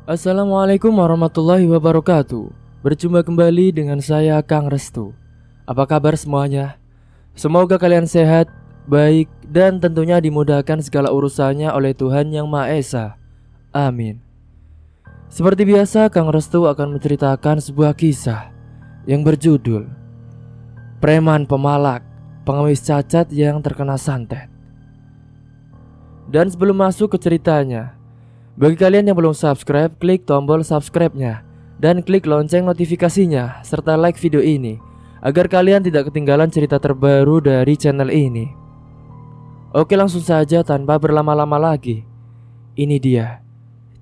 Assalamualaikum warahmatullahi wabarakatuh. Berjumpa kembali dengan saya Kang Restu. Apa kabar semuanya? Semoga kalian sehat, baik, dan tentunya dimudahkan segala urusannya oleh Tuhan Yang Maha Esa. Amin. Seperti biasa, Kang Restu akan menceritakan sebuah kisah yang berjudul Preman Pemalak, Pengemis Cacat yang Terkena Santet. Dan sebelum masuk ke ceritanya, bagi kalian yang belum subscribe, klik tombol subscribe-nya dan klik lonceng notifikasinya serta like video ini agar kalian tidak ketinggalan cerita terbaru dari channel ini. Oke, langsung saja tanpa berlama-lama lagi. Ini dia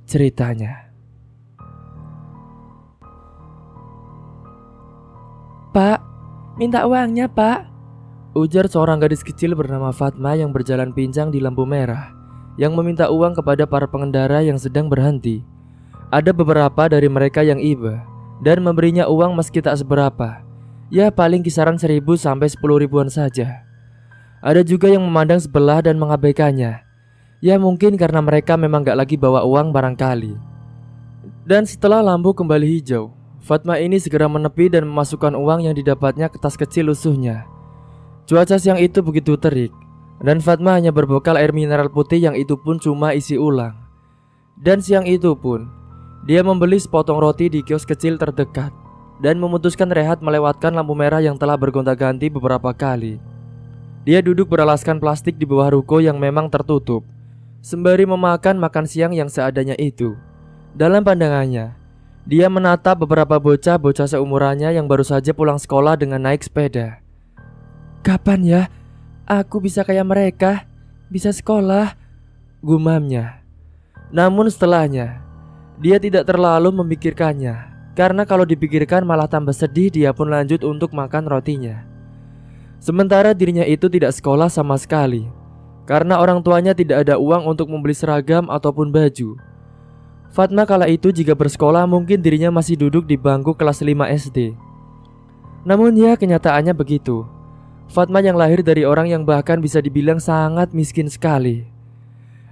ceritanya. Pak, minta uangnya pak, ujar seorang gadis kecil bernama Fatma yang berjalan pincang di lampu merah, yang meminta uang kepada para pengendara yang sedang berhenti. Ada beberapa dari mereka yang iba dan memberinya uang meski tak seberapa, ya paling kisaran 1.000 sampai 10 ribuan saja. Ada juga yang memandang sebelah dan mengabaikannya, ya mungkin karena mereka memang gak lagi bawa uang barangkali. Dan setelah lampu kembali hijau, Fatma ini segera menepi dan memasukkan uang yang didapatnya ke tas kecil lusuhnya. Cuaca siang itu begitu terik, dan Fatma hanya berbekal air mineral putih yang itu pun cuma isi ulang. Dan siang itu pun, dia membeli sepotong roti di kios kecil terdekat dan memutuskan rehat melewatkan lampu merah yang telah bergonta-ganti beberapa kali. Dia duduk beralaskan plastik di bawah ruko yang memang tertutup, sembari makan siang yang seadanya itu. Dalam pandangannya, dia menatap beberapa bocah-bocah seumurannya yang baru saja pulang sekolah dengan naik sepeda. Kapan ya aku bisa kayak mereka, bisa sekolah, gumamnya. Namun setelahnya, dia tidak terlalu memikirkannya, karena kalau dipikirkan malah tambah sedih. Dia pun lanjut untuk makan rotinya. Sementara dirinya itu tidak sekolah sama sekali, karena orang tuanya tidak ada uang untuk membeli seragam ataupun baju. Fatma kala itu jika bersekolah mungkin dirinya masih duduk di bangku kelas 5 SD. Namun ya kenyataannya begitu. Fatma yang lahir dari orang yang bahkan bisa dibilang sangat miskin sekali.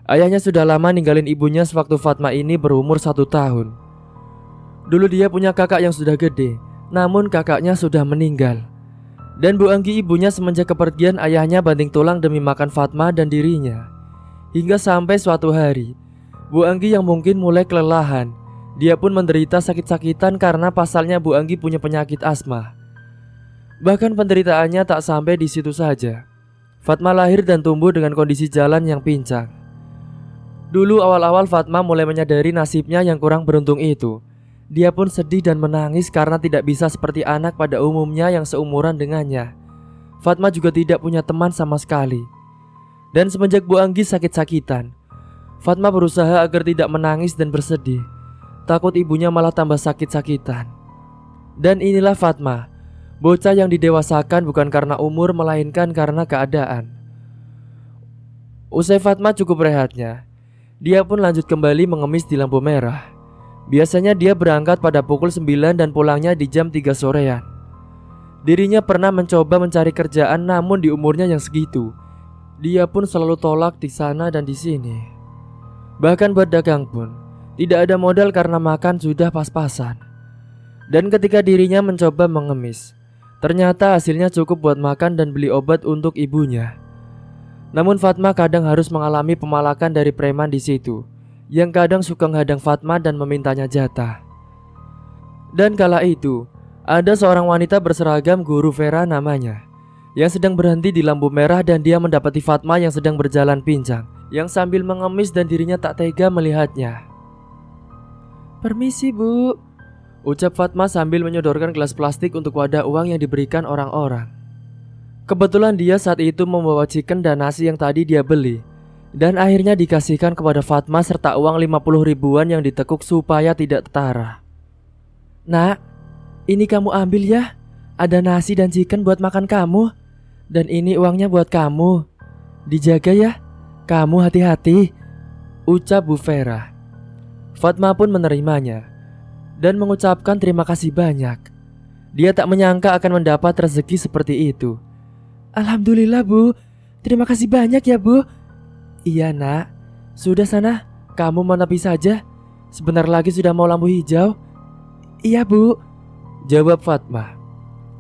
Ayahnya sudah lama ninggalin ibunya sewaktu Fatma ini berumur 1 tahun. Dulu dia punya kakak yang sudah gede, namun kakaknya sudah meninggal. Dan Bu Anggi ibunya semenjak kepergian ayahnya banting tulang demi makan Fatma dan dirinya. Hingga sampai suatu hari, Bu Anggi yang mungkin mulai kelelahan, dia pun menderita sakit-sakitan karena pasalnya Bu Anggi punya penyakit asma. Bahkan penderitaannya tak sampai di situ saja. Fatma lahir dan tumbuh dengan kondisi jalan yang pincang. Dulu awal-awal Fatma mulai menyadari nasibnya yang kurang beruntung itu. Dia pun sedih dan menangis karena tidak bisa seperti anak pada umumnya yang seumuran dengannya. Fatma juga tidak punya teman sama sekali. Dan semenjak Bu Anggi sakit-sakitan, Fatma berusaha agar tidak menangis dan bersedih, takut ibunya malah tambah sakit-sakitan. Dan inilah Fatma, bocah yang didewasakan bukan karena umur melainkan karena keadaan. Usai Fatma cukup rehatnya, dia pun lanjut kembali mengemis di lampu merah. Biasanya dia berangkat pada pukul 9 dan pulangnya di jam 3 sorean. Dirinya pernah mencoba mencari kerjaan, namun di umurnya yang segitu, dia pun selalu tolak di sana dan di sini. Bahkan buat dagang pun tidak ada modal karena makan sudah pas-pasan. Dan ketika dirinya mencoba mengemis, ternyata hasilnya cukup buat makan dan beli obat untuk ibunya. Namun Fatma kadang harus mengalami pemalakan dari preman di situ, yang kadang suka menghadang Fatma dan memintanya jatah. Dan kala itu, ada seorang wanita berseragam guru Vera namanya, yang sedang berhenti di lampu merah dan dia mendapati Fatma yang sedang berjalan pincang, yang sambil mengemis dan dirinya tak tega melihatnya. Permisi bu, ucap Fatma sambil menyodorkan gelas plastik untuk wadah uang yang diberikan orang-orang. Kebetulan dia saat itu membawa chicken dan nasi yang tadi dia beli, dan akhirnya dikasihkan kepada Fatma serta uang 50 ribuan yang ditekuk supaya tidak tetara. Nak, ini kamu ambil ya, ada nasi dan chicken buat makan kamu, dan ini uangnya buat kamu. Dijaga ya, kamu hati-hati, ucap Bu Vera. Fatma pun menerimanya dan mengucapkan terima kasih banyak. Dia tak menyangka akan mendapat rezeki seperti itu. Alhamdulillah bu, terima kasih banyak ya bu. Iya nak, sudah sana, kamu menepi saja. Sebentar lagi sudah mau lampu hijau." "Iya bu," jawab Fatma.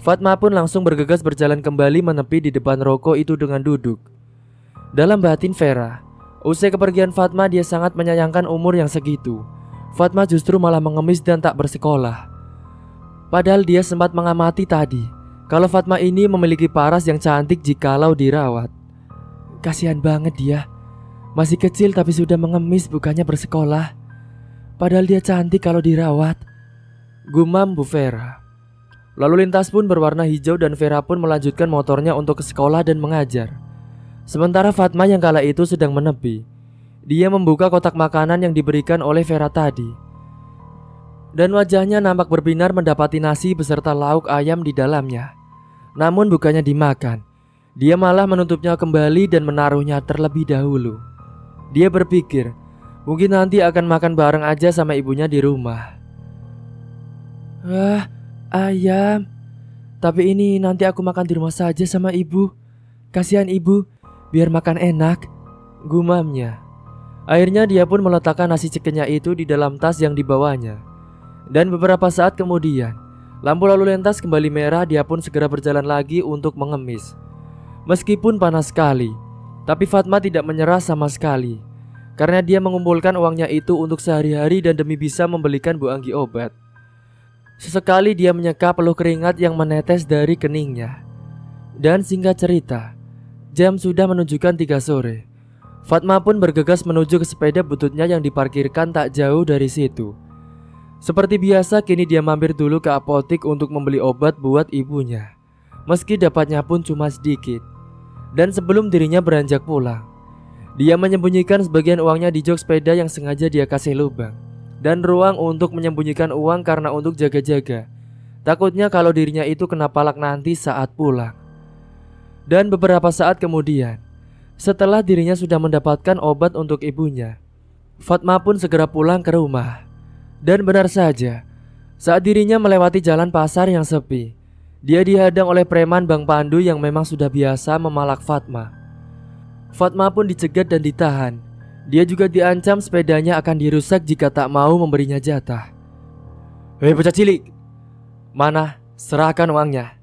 Fatma pun langsung bergegas berjalan kembali menepi di depan roko itu dengan duduk. Dalam batin Vera, usai kepergian Fatma, dia sangat menyayangkan umur yang segitu. Fatma justru malah mengemis dan tak bersekolah. Padahal dia sempat mengamati tadi kalau Fatma ini memiliki paras yang cantik jikalau dirawat. Kasihan banget dia. Masih kecil tapi sudah mengemis, bukannya bersekolah. Padahal dia cantik kalau dirawat, gumam Bu Vera. Lalu lintas pun berwarna hijau dan Vera pun melanjutkan motornya untuk ke sekolah dan mengajar. Sementara Fatma yang kala itu sedang menepi. Dia membuka kotak makanan yang diberikan oleh Vera tadi. Dan wajahnya nampak berbinar mendapati nasi beserta lauk ayam di dalamnya. Namun bukannya dimakan, dia malah menutupnya kembali dan menaruhnya terlebih dahulu. Dia berpikir, mungkin nanti akan makan bareng aja sama ibunya di rumah. "Wah, ayam. Tapi ini nanti aku makan di rumah saja sama ibu. Kasihan ibu, biar makan enak," gumamnya. Akhirnya dia pun meletakkan nasi cekenya itu di dalam tas yang dibawanya. Dan beberapa saat kemudian, lampu lalu lintas kembali merah. Dia pun segera berjalan lagi untuk mengemis. Meskipun panas sekali, tapi Fatma tidak menyerah sama sekali, karena dia mengumpulkan uangnya itu untuk sehari-hari dan demi bisa membelikan Bu Anggi obat. Sesekali dia menyeka peluh keringat yang menetes dari keningnya. Dan singkat cerita, jam sudah menunjukkan 3 sore. Fatma pun bergegas menuju ke sepeda bututnya yang diparkirkan tak jauh dari situ. Seperti biasa, kini dia mampir dulu ke apotik untuk membeli obat buat ibunya, meski dapatnya pun cuma sedikit. Dan sebelum dirinya beranjak pulang, dia menyembunyikan sebagian uangnya di jok sepeda yang sengaja dia kasih lubang. Dan ruang untuk menyembunyikan uang karena untuk jaga-jaga, takutnya kalau dirinya itu kena palak nanti saat pulang. Dan beberapa saat kemudian, setelah dirinya sudah mendapatkan obat untuk ibunya, Fatma pun segera pulang ke rumah. Dan benar saja, saat dirinya melewati jalan pasar yang sepi, dia dihadang oleh preman Bang Pandu yang memang sudah biasa memalak Fatma. Fatma pun dicegat dan ditahan. Dia juga diancam sepedanya akan dirusak jika tak mau memberinya jatah. "Hei bocah cilik, mana? Serahkan uangnya.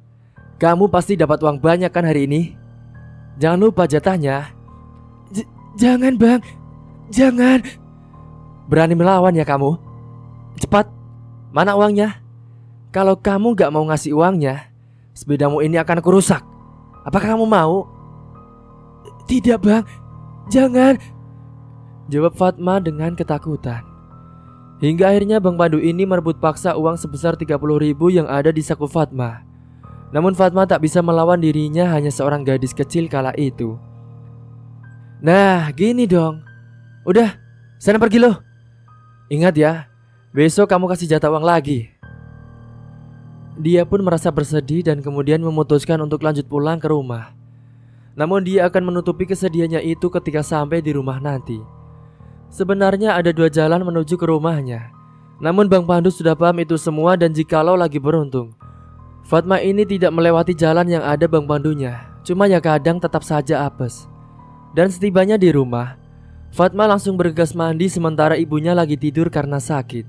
Kamu pasti dapat uang banyak kan hari ini? Jangan lupa jatahnya." Jangan bang, jangan." "Berani melawan ya kamu? Cepat, mana uangnya? Kalau kamu gak mau ngasih uangnya, sepedamu ini akan aku rusak. Apakah kamu mau?" "Tidak bang, jangan," jawab Fatma dengan ketakutan. Hingga akhirnya Bang Pandu ini merebut paksa uang sebesar 30.000 yang ada di saku Fatma. Namun Fatma tak bisa melawan dirinya, hanya seorang gadis kecil kala itu. "Nah gini dong, udah sana pergi loh. Ingat ya, besok kamu kasih jatah uang lagi." Dia pun merasa bersedih dan kemudian memutuskan untuk lanjut pulang ke rumah. Namun dia akan menutupi kesedihannya itu ketika sampai di rumah nanti. Sebenarnya ada 2 jalan menuju ke rumahnya. Namun Bang Pandu sudah paham itu semua, dan jikalau lagi beruntung, Fatma ini tidak melewati jalan yang ada Bang Pandunya. Cuma ya kadang tetap saja apes. Dan setibanya di rumah, Fatma langsung bergegas mandi sementara ibunya lagi tidur karena sakit.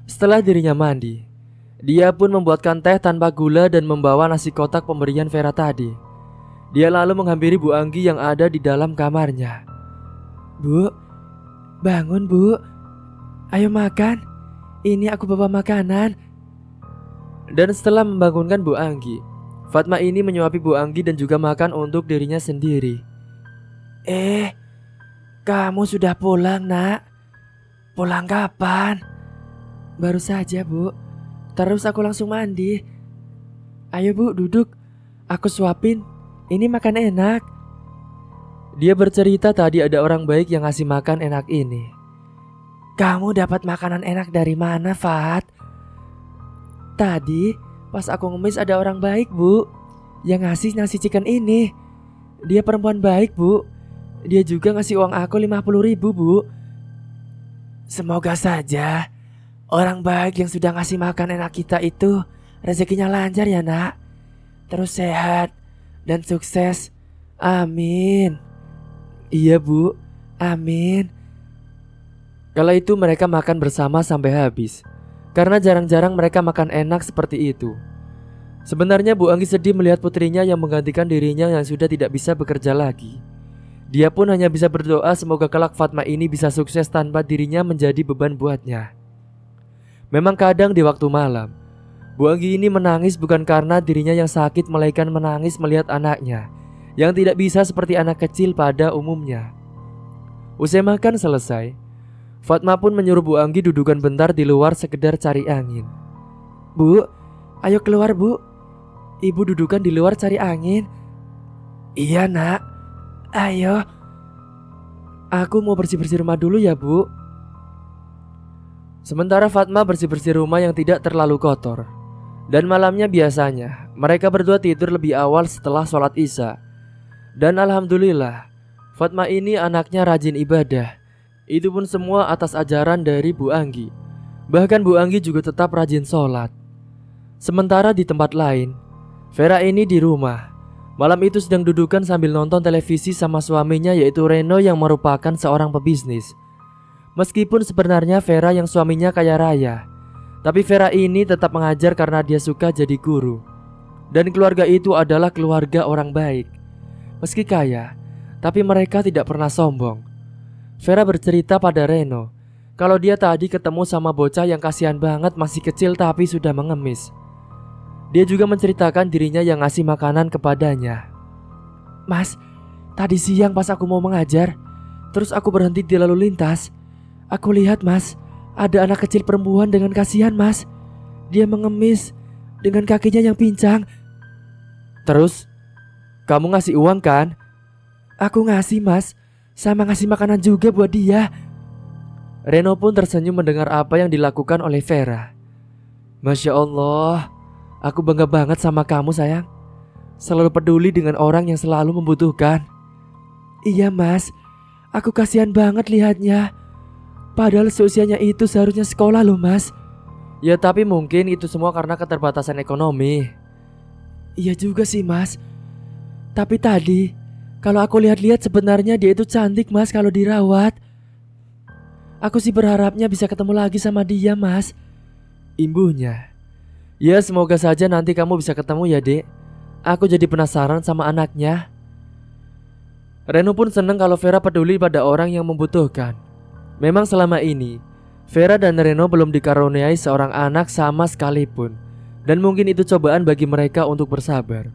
Setelah dirinya mandi, dia pun membuatkan teh tanpa gula dan membawa nasi kotak pemberian Vera tadi. Dia lalu menghampiri Bu Anggi yang ada di dalam kamarnya. "Bu, bangun bu, ayo makan. Ini aku bawa makanan." Dan setelah membangunkan Bu Anggi, Fatma ini menyuapi Bu Anggi dan juga makan untuk dirinya sendiri. Kamu sudah pulang nak? Pulang kapan?" "Baru saja bu, terus aku langsung mandi." "Ayo bu duduk, aku suapin. Ini makan enak." Dia bercerita tadi ada orang baik yang ngasih makan enak ini. "Kamu dapat makanan enak dari mana Fat?" "Tadi pas aku ngemis ada orang baik bu, yang ngasih nasi chicken ini. Dia perempuan baik bu. Dia juga ngasih uang aku 50.000 bu." "Semoga saja orang baik yang sudah ngasih makan enak kita itu rezekinya lancar ya nak. Terus sehat dan sukses. Amin." "Iya bu, amin." Kala itu mereka makan bersama sampai habis, karena jarang-jarang mereka makan enak seperti itu. Sebenarnya Bu Anggi sedih melihat putrinya yang menggantikan dirinya yang sudah tidak bisa bekerja lagi. Dia pun hanya bisa berdoa semoga kelak Fatma ini bisa sukses tanpa dirinya menjadi beban buatnya. Memang kadang di waktu malam, Bu Anggi ini menangis bukan karena dirinya yang sakit, melainkan menangis melihat anaknya yang tidak bisa seperti anak kecil pada umumnya. Usai makan selesai, Fatma pun menyuruh Bu Anggi dudukan bentar di luar sekedar cari angin. "Bu, ayo keluar Bu. Ibu dudukan di luar cari angin." "Iya nak, ayo. Aku mau bersih-bersih rumah dulu ya Bu." Sementara Fatma bersih-bersih rumah yang tidak terlalu kotor. Dan malamnya biasanya mereka berdua tidur lebih awal setelah sholat isya. Dan alhamdulillah, Fatma ini anaknya rajin ibadah. Itu pun semua atas ajaran dari Bu Anggi. Bahkan Bu Anggi juga tetap rajin sholat. Sementara di tempat lain, Vera ini di rumah. Malam itu sedang dudukan sambil nonton televisi sama suaminya, yaitu Reno yang merupakan seorang pebisnis. Meskipun sebenarnya Vera yang suaminya kaya raya, tapi Vera ini tetap mengajar karena dia suka jadi guru. Dan keluarga itu adalah keluarga orang baik. Meski kaya, tapi mereka tidak pernah sombong. Vera bercerita pada Reno kalau dia tadi ketemu sama bocah yang kasihan banget, masih kecil tapi sudah mengemis. Dia juga menceritakan dirinya yang ngasih makanan kepadanya. "Mas, tadi siang pas aku mau mengajar, terus aku berhenti di lalu lintas. Aku lihat Mas, ada anak kecil perempuan dengan kasihan Mas. Dia mengemis dengan kakinya yang pincang." "Terus, kamu ngasih uang kan?" "Aku ngasih Mas, sama ngasih makanan juga buat dia." Reno pun tersenyum mendengar apa yang dilakukan oleh Vera. "Masya Allah, aku bangga banget sama kamu sayang. Selalu peduli dengan orang yang selalu membutuhkan." "Iya Mas, aku kasihan banget lihatnya. Padahal seusianya itu seharusnya sekolah loh Mas." "Ya tapi mungkin itu semua karena keterbatasan ekonomi." "Iya juga sih Mas. Tapi tadi kalau aku lihat-lihat sebenarnya dia itu cantik Mas kalau dirawat. Aku sih berharapnya bisa ketemu lagi sama dia Mas." Imbuhnya. "Ya semoga saja nanti kamu bisa ketemu ya dek. Aku jadi penasaran sama anaknya." Reno pun senang kalau Vera peduli pada orang yang membutuhkan. Memang selama ini Vera dan Reno belum dikaruniai seorang anak sama sekalipun. Dan mungkin itu cobaan bagi mereka untuk bersabar.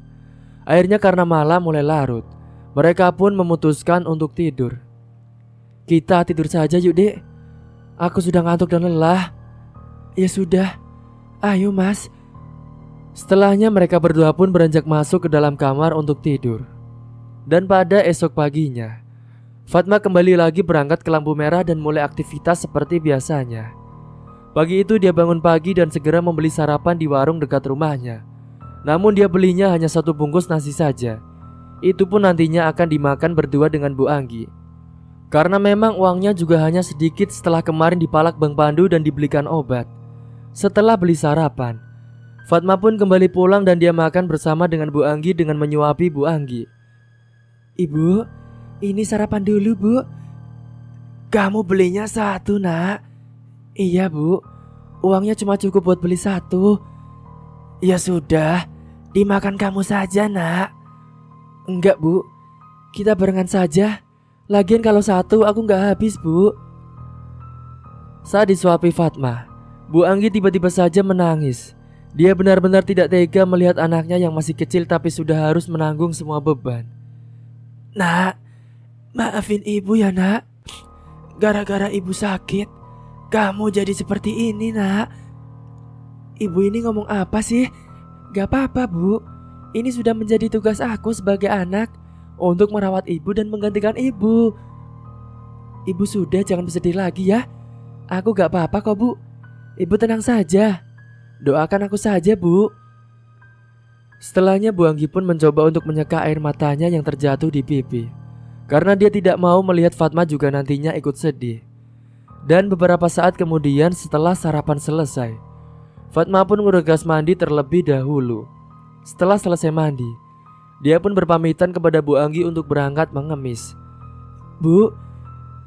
Akhirnya karena malam mulai larut, mereka pun memutuskan untuk tidur. "Kita tidur saja yuk dek. Aku sudah ngantuk dan lelah." "Ya sudah, ayo Mas." Setelahnya mereka berdua pun beranjak masuk ke dalam kamar untuk tidur. Dan pada esok paginya, Fatma kembali lagi berangkat ke lampu merah dan mulai aktivitas seperti biasanya. Pagi itu dia bangun pagi dan segera membeli sarapan di warung dekat rumahnya. Namun dia belinya hanya 1 bungkus nasi saja. Itu pun nantinya akan dimakan berdua dengan Bu Anggi. Karena memang uangnya juga hanya sedikit setelah kemarin dipalak Bang Pandu dan dibelikan obat. Setelah beli sarapan, Fatma pun kembali pulang dan dia makan bersama dengan Bu Anggi dengan menyuapi Bu Anggi. "Ibu, ini sarapan dulu Bu." "Kamu belinya 1 nak?" "Iya Bu, uangnya cuma cukup buat beli 1. "Ya sudah, dimakan kamu saja nak." "Enggak Bu, kita barengan saja. Lagian kalau 1 aku nggak habis Bu." Saat disuapi Fatma, Bu Anggi tiba-tiba saja menangis. Dia benar-benar tidak tega melihat anaknya yang masih kecil tapi sudah harus menanggung semua beban. "Nak, maafin ibu ya nak. Gara-gara ibu sakit, kamu jadi seperti ini nak." "Ibu ini ngomong apa sih? Gak apa-apa Bu. Ini sudah menjadi tugas aku sebagai anak untuk merawat ibu dan menggantikan ibu." "Ibu sudah, jangan bersedih lagi ya. Aku gak apa-apa kok Bu. Ibu tenang saja. Doakan aku saja Bu." Setelahnya Bu Anggi pun mencoba untuk menyeka air matanya yang terjatuh di pipi, karena dia tidak mau melihat Fatma juga nantinya ikut sedih. Dan beberapa saat kemudian setelah sarapan selesai, Fatma pun bergegas mandi terlebih dahulu. Setelah selesai mandi, dia pun berpamitan kepada Bu Anggi untuk berangkat mengemis. "Bu,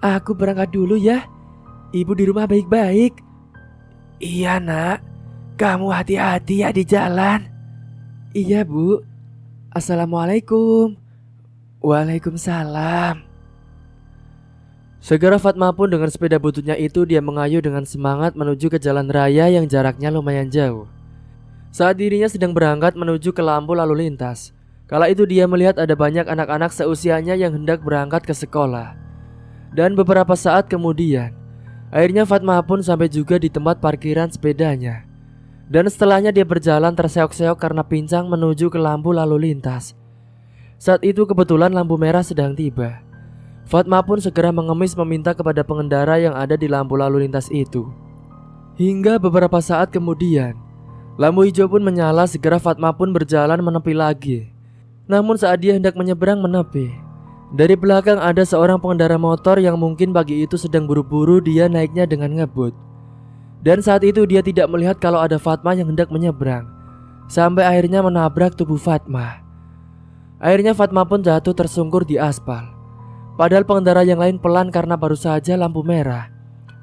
aku berangkat dulu ya. Ibu di rumah baik-baik? Iya nak, kamu hati-hati ya di jalan. Iya bu. Assalamualaikum. Waalaikumsalam. Segera Fatma pun dengan sepeda bututnya itu dia mengayuh dengan semangat menuju ke jalan raya yang jaraknya lumayan jauh. Saat dirinya sedang berangkat menuju ke lampu lalu lintas, kala itu dia melihat ada banyak anak-anak seusianya yang hendak berangkat ke sekolah. Dan beberapa saat kemudian, akhirnya Fatma pun sampai juga di tempat parkiran sepedanya. Dan setelahnya dia berjalan terseok-seok karena pincang menuju ke lampu lalu lintas. Saat itu kebetulan lampu merah sedang tiba. Fatma pun segera mengemis meminta kepada pengendara yang ada di lampu lalu lintas itu. Hingga beberapa saat kemudian, lampu hijau pun menyala. Segera Fatma pun berjalan menepi lagi. Namun saat dia hendak menyeberang menepi, dari belakang ada seorang pengendara motor yang mungkin pagi itu sedang buru-buru dia naiknya dengan ngebut. Dan saat itu dia tidak melihat kalau ada Fatma yang hendak menyeberang, sampai akhirnya menabrak tubuh Fatma. Akhirnya Fatma pun jatuh tersungkur di aspal. Padahal pengendara yang lain pelan karena baru saja lampu merah.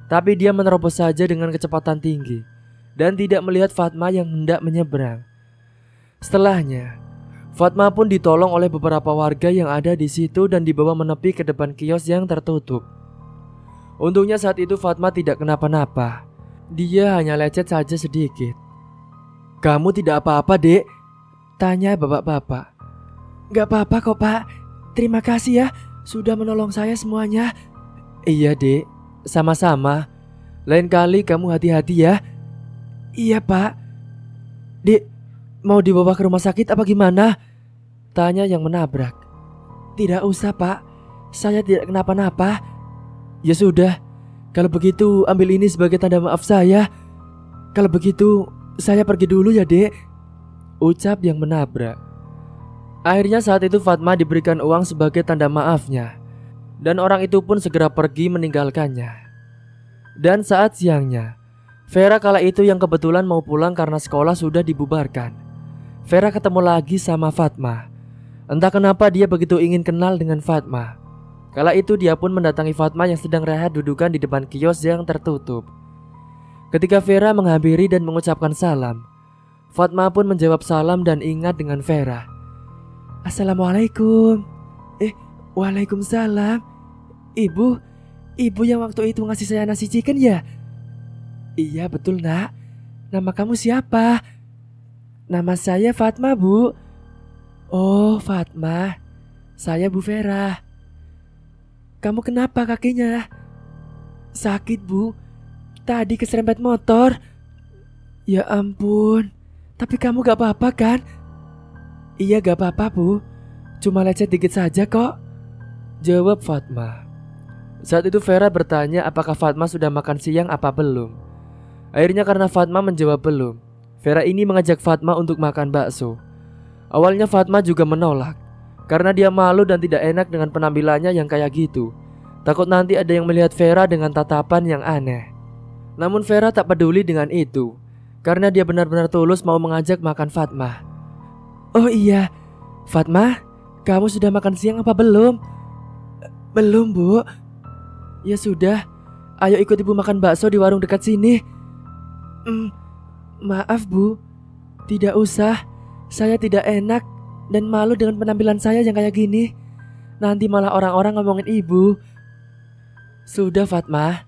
Tapi dia menerobos saja dengan kecepatan tinggi dan tidak melihat Fatma yang hendak menyeberang. Setelahnya, Fatma pun ditolong oleh beberapa warga yang ada di situ dan dibawa menepi ke depan kios yang tertutup. Untungnya saat itu Fatma tidak kenapa-napa. Dia hanya lecet saja sedikit. "Kamu tidak apa-apa, Dek?" tanya bapak-bapak. "Gak apa-apa kok, Pak. Terima kasih ya sudah menolong saya semuanya." "Iya, Dek. Sama-sama. Lain kali kamu hati-hati ya." "Iya, Pak." "Dek, mau dibawa ke rumah sakit apa gimana?" tanya yang menabrak. "Tidak usah, Pak. Saya tidak kenapa-napa." "Ya sudah. Kalau begitu ambil ini sebagai tanda maaf saya. Kalau begitu saya pergi dulu ya, Dek," ucap yang menabrak. Akhirnya saat itu Fatma diberikan uang sebagai tanda maafnya, dan orang itu pun segera pergi meninggalkannya. Dan saat siangnya, Vera kala itu yang kebetulan mau pulang karena sekolah sudah dibubarkan. Vera ketemu lagi sama Fatma. Entah kenapa dia begitu ingin kenal dengan Fatma. Kala itu dia pun mendatangi Fatma yang sedang rehat dudukan di depan kios yang tertutup. Ketika Vera menghampiri dan mengucapkan salam, Fatma pun menjawab salam dan ingat dengan Vera. "Assalamualaikum." Waalaikumsalam. Ibu yang waktu itu ngasih saya nasi chicken ya?" "Iya betul nak. Nama kamu siapa?" "Nama saya Fatma, Bu." "Oh Fatma. Saya Bu Vera." "Kamu kenapa kakinya?" "Sakit, Bu. Tadi keserempet motor." "Ya ampun. Tapi kamu gak apa-apa kan?" "Iya gak apa-apa, Bu. Cuma lecet dikit saja kok," jawab Fatma. Saat itu Vera bertanya apakah Fatma sudah makan siang apa belum. Akhirnya karena Fatma menjawab belum, Vera ini mengajak Fatma untuk makan bakso. Awalnya Fatma juga menolak karena dia malu dan tidak enak dengan penampilannya yang kayak gitu. Takut nanti ada yang melihat Vera dengan tatapan yang aneh. Namun Vera tak peduli dengan itu karena dia benar-benar tulus mau mengajak makan Fatma. "Oh iya, Fatma, kamu sudah makan siang apa belum?" "Belum, Bu." "Ya sudah, ayo ikut ibu makan bakso di warung dekat sini." Maaf, Bu. Tidak usah. Saya tidak enak dan malu dengan penampilan saya yang kayak gini. Nanti malah orang-orang ngomongin ibu." "Sudah Fatma,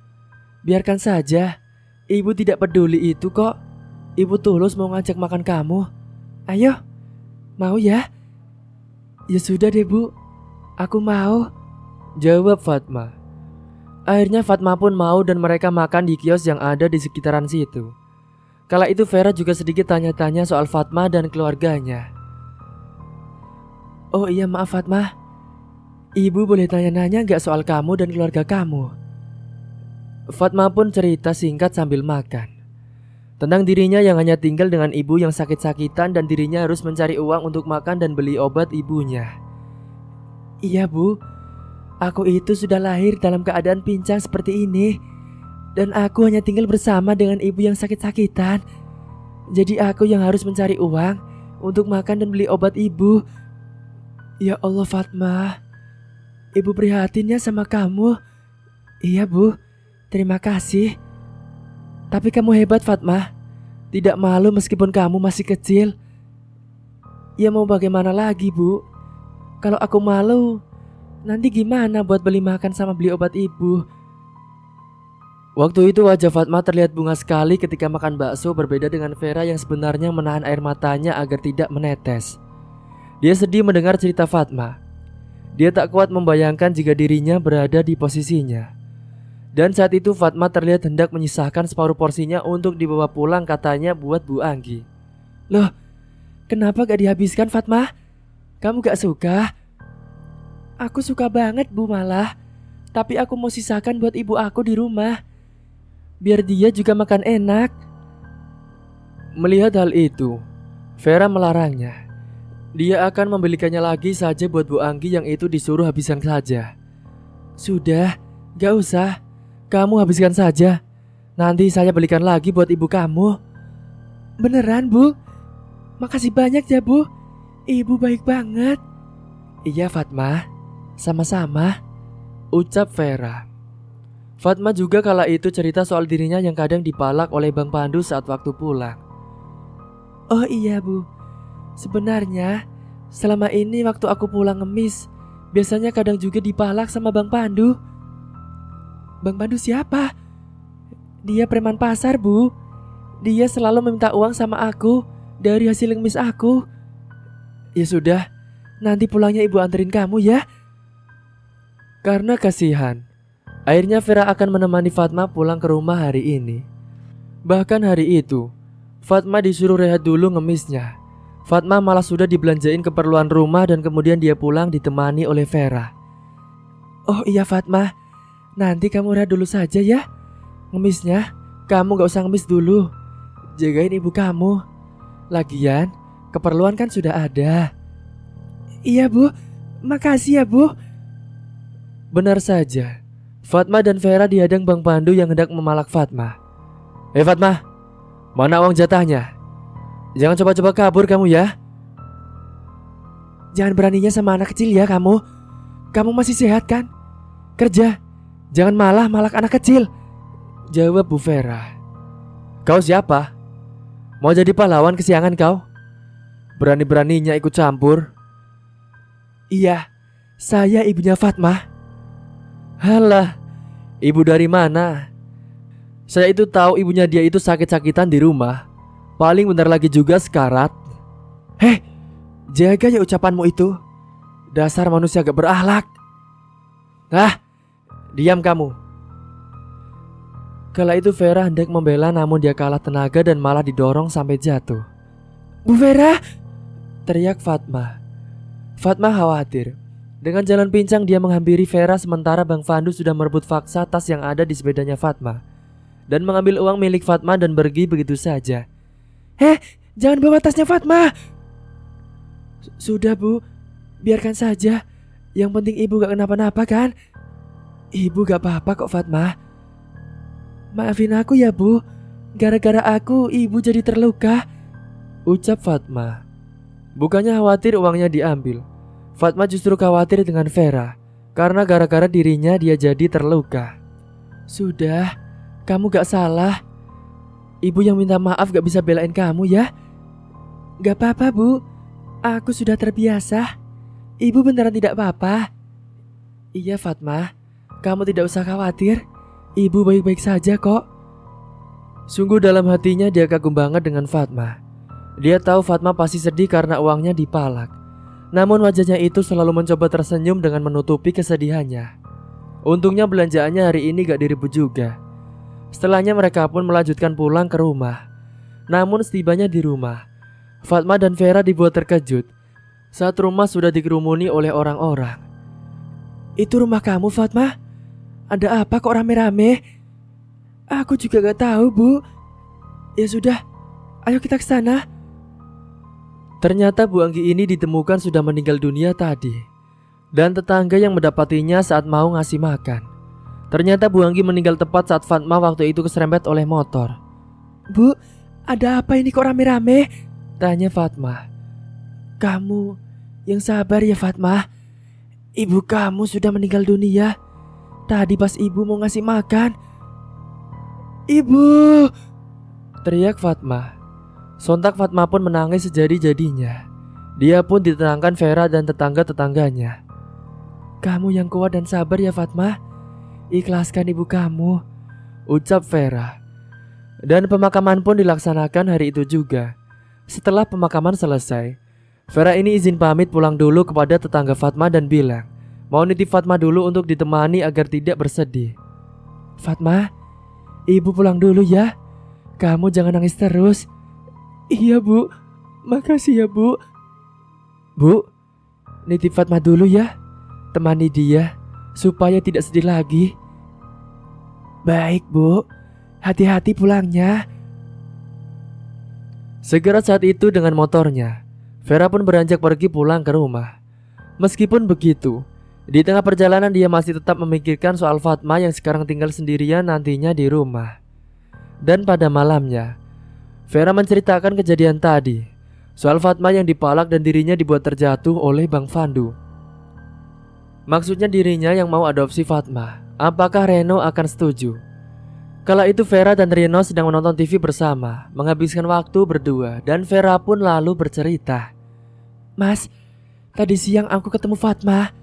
biarkan saja. Ibu tidak peduli itu kok. Ibu tulus mau ngajak makan kamu. Ayo, mau ya?" "Ya sudah deh, Bu. Aku mau," jawab Fatma. Akhirnya Fatma pun mau dan mereka makan di kios yang ada di sekitaran situ. Kala itu Vera juga sedikit tanya-tanya soal Fatma dan keluarganya. "Oh iya maaf Fatma, ibu boleh tanya-nanya gak soal kamu dan keluarga kamu?" Fatma pun cerita singkat sambil makan tentang dirinya yang hanya tinggal dengan ibu yang sakit-sakitan dan dirinya harus mencari uang untuk makan dan beli obat ibunya. "Iya Bu, aku itu sudah lahir dalam keadaan pincang seperti ini. Dan aku hanya tinggal bersama dengan ibu yang sakit-sakitan. Jadi aku yang harus mencari uang untuk makan dan beli obat ibu." "Ya Allah Fatma, ibu prihatin ya sama kamu." "Iya Bu, Terima kasih. Tapi kamu hebat, Fatma. Tidak malu meskipun kamu masih kecil. Ya mau bagaimana lagi, Bu? Kalau aku malu, nanti gimana buat beli makan sama beli obat ibu? Waktu itu wajah Fatma terlihat bunga sekali ketika makan bakso, berbeda dengan Vera yang sebenarnya menahan air matanya agar tidak menetes. Dia sedih mendengar cerita Fatma. Dia tak kuat membayangkan jika dirinya berada di posisinya. Dan saat itu Fatma terlihat hendak menyisahkan separuh porsinya untuk dibawa pulang, katanya buat Bu Anggi. Loh, kenapa gak dihabiskan, Fatma? Kamu gak suka? Aku suka banget, Bu, malah. Tapi aku mau sisahkan buat ibu aku di rumah, biar dia juga makan enak. Melihat hal itu, Vera melarangnya. Dia akan membelikannya lagi saja buat Bu Anggi, yang itu disuruh habiskan saja. Sudah, gak usah. Kamu habiskan saja. Nanti saya belikan lagi buat ibu kamu. Beneran, Bu? Makasih banyak ya, Bu. Ibu baik banget. Iya, Fatma. Sama-sama, ucap Vera. Fatma juga kala itu cerita soal dirinya yang kadang dipalak oleh Bang Pandu saat waktu pulang. Oh iya, Bu. Sebenarnya selama ini waktu aku pulang ngemis, biasanya kadang juga dipalak sama Bang Pandu. Bang Pandu siapa? Dia preman pasar, Bu. Dia selalu meminta uang sama aku dari hasil ngemis aku. Ya sudah, nanti pulangnya ibu anterin kamu ya. Karena kasihan, akhirnya Vera akan menemani Fatma pulang ke rumah hari ini. Bahkan hari itu, Fatma disuruh rehat dulu ngemisnya. Fatma malah sudah dibelanjain keperluan rumah dan kemudian dia pulang ditemani oleh Vera. Oh iya, Fatma, nanti kamu rehat dulu saja ya. Ngemisnya, kamu gak usah ngemis dulu. Jagain ibu kamu. Lagian, keperluan kan sudah ada. Iya, Bu. Makasih ya, Bu. Benar saja, Fatma dan Vera dihadang Bang Pandu yang hendak memalak Fatma. Fatma, mana uang jatahnya? Jangan coba-coba kabur kamu ya. Jangan beraninya sama anak kecil ya kamu. Kamu masih sehat kan? Kerja, jangan malah malak anak kecil, jawab Bu Vera. Kau siapa? Mau jadi pahlawan kesiangan kau? Berani-beraninya ikut campur. Iya, saya ibunya Fatma. Halah, ibu dari mana? Saya itu tahu ibunya dia itu sakit-sakitan di rumah. Paling bentar lagi juga sekarat. Jaga ya ucapanmu itu. Dasar manusia gak berakhlak. Diam kamu. Kala itu Vera hendak membela, namun dia kalah tenaga dan malah didorong sampai jatuh. Bu Vera! Teriak Fatma. Fatma khawatir. Dengan jalan pincang dia menghampiri Vera, sementara Bang Pandu sudah merebut paksa tas yang ada di sepedanya Fatma dan mengambil uang milik Fatma dan pergi begitu saja. Jangan bawa tasnya Fatma. Sudah, Bu, biarkan saja. Yang penting ibu gak kenapa-napa kan? Ibu gak apa-apa kok, Fatma. Maafin aku ya, Bu. Gara-gara aku ibu jadi terluka, ucap Fatma. Bukannya khawatir uangnya diambil, Fatma justru khawatir dengan Vera, karena gara-gara dirinya dia jadi terluka. Sudah, kamu gak salah. Ibu yang minta maaf gak bisa belain kamu ya. Gak apa-apa, Bu. Aku sudah terbiasa. Ibu beneran tidak apa-apa. Iya, Fatma, kamu tidak usah khawatir. Ibu baik-baik saja kok. Sungguh dalam hatinya dia kagum banget dengan Fatma. Dia tahu Fatma pasti sedih karena uangnya dipalak. Namun wajahnya itu selalu mencoba tersenyum dengan menutupi kesedihannya. Untungnya belanjaannya hari ini gak direbut juga. Setelahnya mereka pun melanjutkan pulang ke rumah. Namun setibanya di rumah, Fatma dan Vera dibuat terkejut saat rumah sudah dikerumuni oleh orang-orang. Itu rumah kamu, Fatma? Ada apa kok rame-rame? Aku juga gak tahu, Bu. Ya sudah, ayo kita ke sana. Ternyata Bu Anggi ini ditemukan sudah meninggal dunia tadi, dan tetangga yang mendapatinya saat mau ngasih makan. Ternyata Bu Anggi meninggal tepat saat Fatma waktu itu keserempet oleh motor. Bu, ada apa ini kok rame-rame? Tanya Fatma. Kamu yang sabar ya, Fatma. Ibu kamu sudah meninggal dunia. Tadi pas ibu mau ngasih makan, Ibu! Teriak Fatma. Sontak Fatma pun menangis sejadi-jadinya. Dia pun ditenangkan Vera dan tetangga-tetangganya. Kamu yang kuat dan sabar ya Fatma. Ikhlaskan ibu kamu, ucap Vera. Dan pemakaman pun dilaksanakan hari itu juga. Setelah pemakaman selesai, Vera ini izin pamit pulang dulu kepada tetangga Fatma dan bilang mau nitip Fatma dulu untuk ditemani agar tidak bersedih. Fatma, ibu pulang dulu ya. Kamu jangan nangis terus. Iya bu, makasih ya bu. Bu, nitip Fatma dulu ya. Temani dia supaya tidak sedih lagi. Baik bu, hati-hati pulangnya. Segera saat itu dengan motornya, Vera pun beranjak pergi pulang ke rumah. Meskipun begitu, di tengah perjalanan dia masih tetap memikirkan soal Fatma yang sekarang tinggal sendirian nantinya di rumah. Dan pada malamnya, Vera menceritakan kejadian tadi, soal Fatma yang dipalak dan dirinya dibuat terjatuh oleh Bang Fandu. Maksudnya dirinya yang mau adopsi Fatma. Apakah Reno akan setuju? Kala itu Vera dan Reno sedang menonton TV bersama, menghabiskan waktu berdua, dan Vera pun lalu bercerita. Mas, tadi siang aku ketemu Fatma.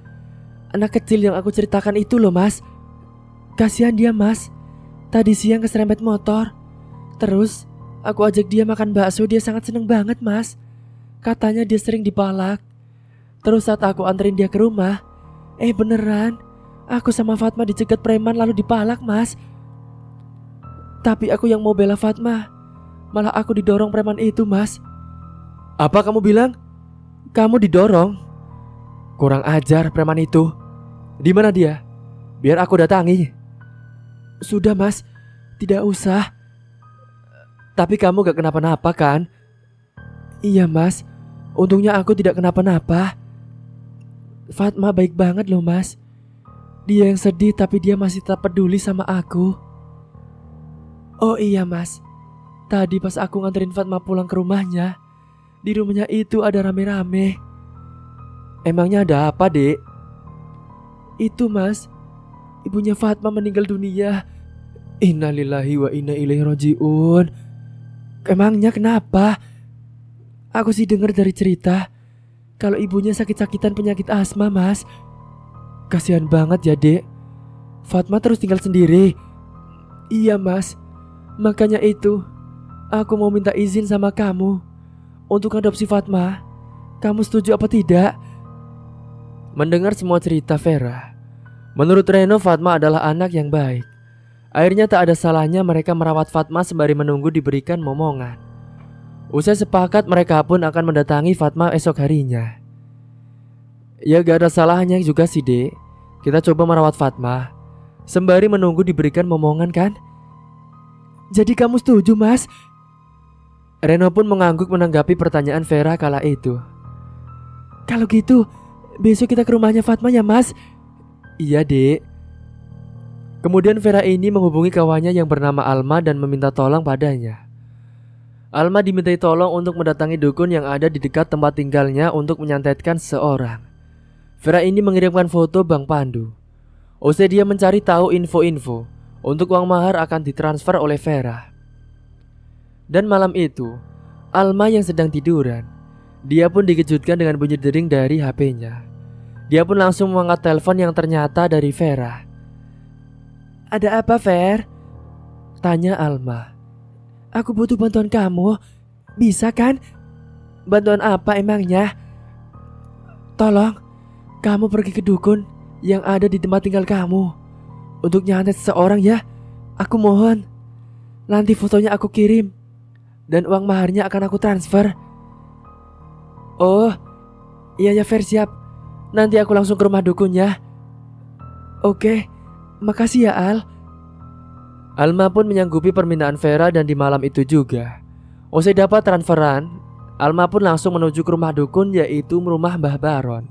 Anak kecil yang aku ceritakan itu loh mas. Kasihan dia mas. Tadi siang keserempet motor. Terus aku ajak dia makan bakso, dia sangat seneng banget mas. Katanya dia sering dipalak. Terus saat aku anterin dia ke rumah, beneran, aku sama Fatma dicegat preman lalu dipalak mas. Tapi aku yang mau bela Fatma, malah aku didorong preman itu mas. Apa kamu bilang? Kamu didorong? Kurang ajar preman itu. Di mana dia? Biar aku datangi. Sudah mas, tidak usah. Tapi kamu gak kenapa-napa kan? Iya mas, untungnya aku tidak kenapa-napa. Fatma baik banget loh mas. Dia yang sedih tapi dia masih tetap peduli sama aku. Oh iya mas, tadi pas aku nganterin Fatma pulang ke rumahnya, di rumahnya itu ada rame-rame. Emangnya ada apa dek? Itu mas, ibunya Fatma meninggal dunia. Innalillahi wa inna ilaihi rajiun. Emangnya kenapa? Aku sih dengar dari cerita kalau ibunya sakit-sakitan penyakit asma mas. Kasihan banget ya dek. Fatma terus tinggal sendiri. Iya mas, makanya itu aku mau minta izin sama kamu untuk adopsi Fatma. Kamu setuju apa tidak? Mendengar semua cerita Vera, menurut Reno Fatma adalah anak yang baik. Akhirnya tak ada salahnya mereka merawat Fatma sembari menunggu diberikan momongan. Usai sepakat mereka pun akan mendatangi Fatma esok harinya. Ya gak ada salahnya juga sih dek. Kita coba merawat Fatma sembari menunggu diberikan momongan kan? Jadi kamu setuju mas? Reno pun mengangguk menanggapi pertanyaan Vera kala itu. Kalau gitu besok kita ke rumahnya Fatma ya mas? Iya dek. Kemudian Vera ini menghubungi kawannya yang bernama Alma dan meminta tolong padanya. Alma dimintai tolong untuk mendatangi dukun yang ada di dekat tempat tinggalnya untuk menyantetkan seseorang. Vera ini mengirimkan foto Bang Pandu. Usai dia mencari tahu info-info untuk uang mahar akan ditransfer oleh Vera. Dan malam itu, Alma yang sedang tiduran, dia pun dikejutkan dengan bunyi dering dari HP-nya. Dia pun langsung mengangkat telepon yang ternyata dari Vera. Ada apa Ver? Tanya Alma. Aku butuh bantuan kamu. Bisa kan? Bantuan apa emangnya? Tolong, kamu pergi ke dukun yang ada di tempat tinggal kamu untuk nyantet seseorang ya. Aku mohon. Nanti fotonya aku kirim dan uang maharnya akan aku transfer. Oh, iya ya Ver, siap. Nanti aku langsung ke rumah dukunnya. Oke, makasih ya Al. Alma pun menyanggupi permintaan Vera dan di malam itu juga, usai dapat transferan, Alma pun langsung menuju ke rumah dukun yaitu rumah Mbah Baron.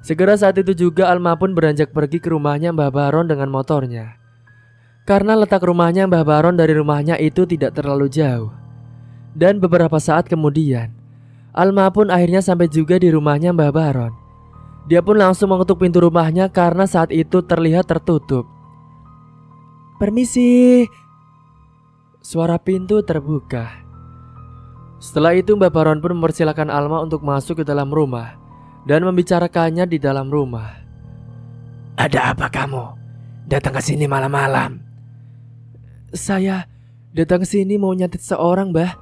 Segera saat itu juga Alma pun beranjak pergi ke rumahnya Mbah Baron dengan motornya. Karena letak rumahnya Mbah Baron dari rumahnya itu tidak terlalu jauh. Dan beberapa saat kemudian, Alma pun akhirnya sampai juga di rumahnya Mbah Baron. Dia pun langsung mengetuk pintu rumahnya karena saat itu terlihat tertutup. Permisi. suara pintu terbuka. Setelah itu Mbah Baron pun mempersilahkan Alma untuk masuk ke dalam rumah dan membicarakannya di dalam rumah. Ada apa kamu? Datang ke sini malam-malam? Saya datang ke sini mau nyatet seorang, Mbah,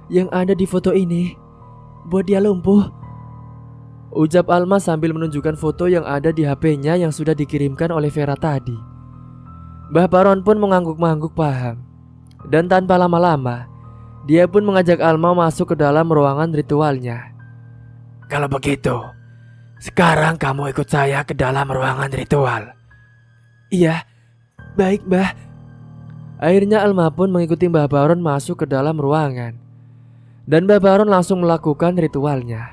yang ada di foto ini. Buat dia lumpuh, ucap Alma sambil menunjukkan foto yang ada di HP-nya yang sudah dikirimkan oleh Vera tadi. Mbah Baron pun mengangguk-angguk paham. Dan tanpa lama-lama, dia pun mengajak Alma masuk ke dalam ruangan ritualnya. Kalau begitu, sekarang kamu ikut saya ke dalam ruangan ritual. Iya, baik, Mbah. Akhirnya Alma pun mengikuti Mbah Baron masuk ke dalam ruangan. Dan Mbah Baron langsung melakukan ritualnya.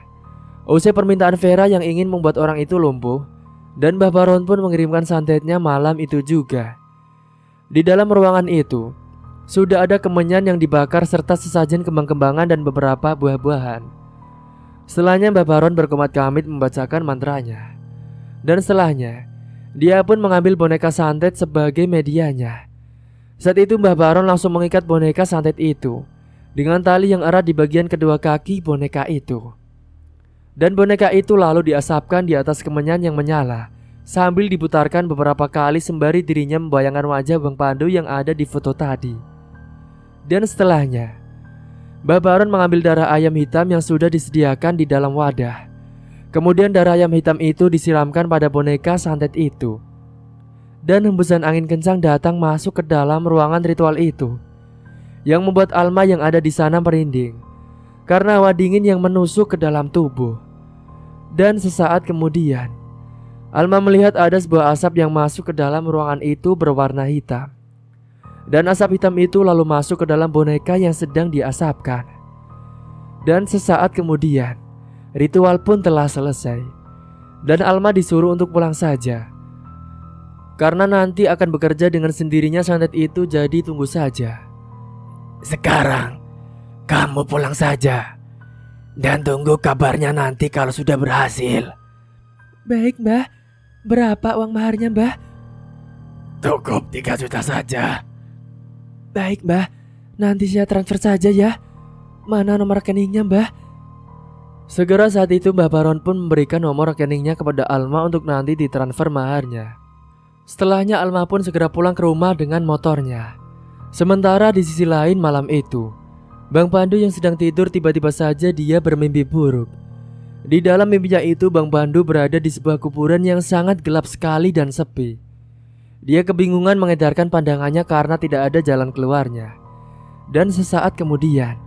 Usai permintaan Vera yang ingin membuat orang itu lumpuh, dan Mbah Baron pun mengirimkan santetnya malam itu juga. Di dalam ruangan itu, sudah ada kemenyan yang dibakar serta sesajen kembang-kembangan dan beberapa buah-buahan. Setelahnya Mbah Baron berkomat-kamit membacakan mantranya. Dan setelahnya, dia pun mengambil boneka santet sebagai medianya. Saat itu Mbah Baron langsung mengikat boneka santet itu dengan tali yang erat di bagian kedua kaki boneka itu. Dan boneka itu lalu diasapkan di atas kemenyan yang menyala sambil diputarkan beberapa kali sembari dirinya membayangkan wajah Bang Pandu yang ada di foto tadi. Dan setelahnya, Mbah Baron mengambil darah ayam hitam yang sudah disediakan di dalam wadah. Kemudian darah ayam hitam itu disiramkan pada boneka santet itu. Dan hembusan angin kencang datang masuk ke dalam ruangan ritual itu, yang membuat Alma yang ada di sana merinding karena hawa dingin yang menusuk ke dalam tubuh. Dan sesaat kemudian, Alma melihat ada sebuah asap yang masuk ke dalam ruangan itu berwarna hitam. Dan asap hitam itu lalu masuk ke dalam boneka yang sedang diasapkan. Dan sesaat kemudian, ritual pun telah selesai. Dan Alma disuruh untuk pulang saja, karena nanti akan bekerja dengan sendirinya santet itu, jadi tunggu saja. Sekarang, kamu pulang saja. Dan tunggu kabarnya nanti kalau sudah berhasil. Baik, Mbah. Berapa uang maharnya, Mbah? Cukup 3 juta saja. Baik, Mbah. Nanti saya transfer saja ya. Mana nomor rekeningnya, Mbah? Segera saat itu Mbah Baron pun memberikan nomor rekeningnya kepada Alma untuk nanti ditransfer maharnya. Setelahnya Alma pun segera pulang ke rumah dengan motornya. Sementara di sisi lain malam itu, Bang Pandu yang sedang tidur tiba-tiba saja dia bermimpi buruk. Di dalam mimpinya itu Bang Pandu berada di sebuah kuburan yang sangat gelap sekali dan sepi. Dia kebingungan mengedarkan pandangannya karena tidak ada jalan keluarnya. Dan sesaat kemudian,